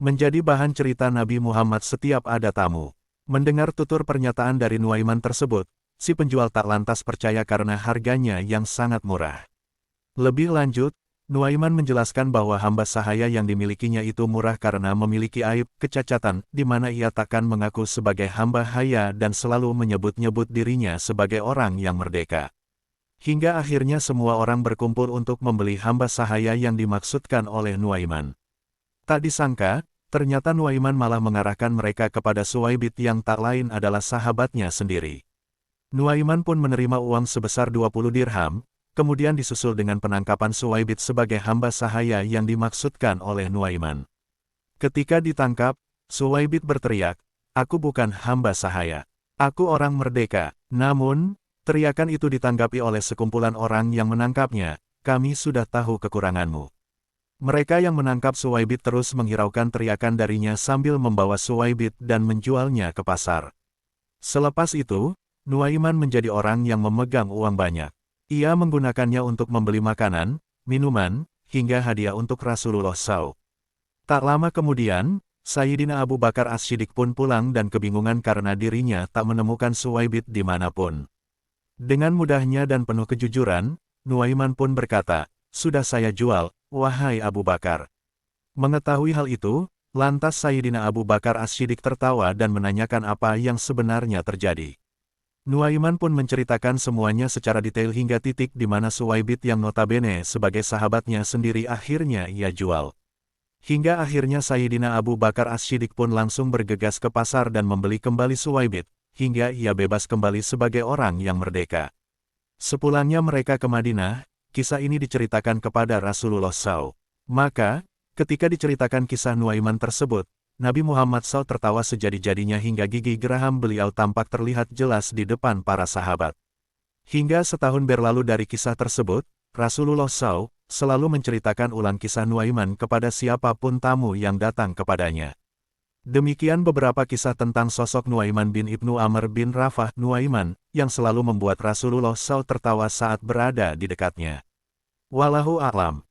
menjadi bahan cerita Nabi Muhammad setiap ada tamu. Mendengar tutur pernyataan dari Nuaiman tersebut, si penjual tak lantas percaya karena harganya yang sangat murah. Lebih lanjut, Nuaiman menjelaskan bahwa hamba sahaya yang dimilikinya itu murah karena memiliki aib, kecacatan, di mana ia takkan mengaku sebagai hamba haya dan selalu menyebut-nyebut dirinya sebagai orang yang merdeka. Hingga akhirnya semua orang berkumpul untuk membeli hamba sahaya yang dimaksudkan oleh Nuaiman. Tak disangka, ternyata Nuaiman malah mengarahkan mereka kepada Suwaibit yang tak lain adalah sahabatnya sendiri. Nuaiman pun menerima uang sebesar 20 dirham, kemudian disusul dengan penangkapan Suwaibit sebagai hamba sahaya yang dimaksudkan oleh Nuaiman. Ketika ditangkap, Suwaibit berteriak, "Aku bukan hamba sahaya. Aku orang merdeka." Namun, teriakan itu ditanggapi oleh sekumpulan orang yang menangkapnya, "Kami sudah tahu kekuranganmu." Mereka yang menangkap Suwaibit terus menghiraukan teriakan darinya sambil membawa Suwaibit dan menjualnya ke pasar. Selepas itu, Nuaiman menjadi orang yang memegang uang banyak. Ia menggunakannya untuk membeli makanan, minuman, hingga hadiah untuk Rasulullah SAW. Tak lama kemudian, Sayyidina Abu Bakar As-Siddiq pun pulang dan kebingungan karena dirinya tak menemukan Suwaibit dimanapun. Dengan mudahnya dan penuh kejujuran, Nuaiman pun berkata, "Sudah saya jual, wahai Abu Bakar." Mengetahui hal itu, lantas Sayyidina Abu Bakar As-Siddiq tertawa dan menanyakan apa yang sebenarnya terjadi. Nuaiman pun menceritakan semuanya secara detail hingga titik di mana Suwaibit yang notabene sebagai sahabatnya sendiri akhirnya ia jual. Hingga akhirnya Sayyidina Abu Bakar As-Siddiq pun langsung bergegas ke pasar dan membeli kembali Suwaibit, hingga ia bebas kembali sebagai orang yang merdeka. Sepulangnya mereka ke Madinah, kisah ini diceritakan kepada Rasulullah SAW. Maka, ketika diceritakan kisah Nuaiman tersebut, Nabi Muhammad SAW tertawa sejadi-jadinya hingga gigi geraham beliau tampak terlihat jelas di depan para sahabat. Hingga setahun berlalu dari kisah tersebut, Rasulullah SAW selalu menceritakan ulang kisah Nuaiman kepada siapapun tamu yang datang kepadanya. Demikian beberapa kisah tentang sosok Nuaiman bin Ibnu Amr bin Rafah Nuaiman, yang selalu membuat Rasulullah SAW tertawa saat berada di dekatnya. Wallahu a'lam.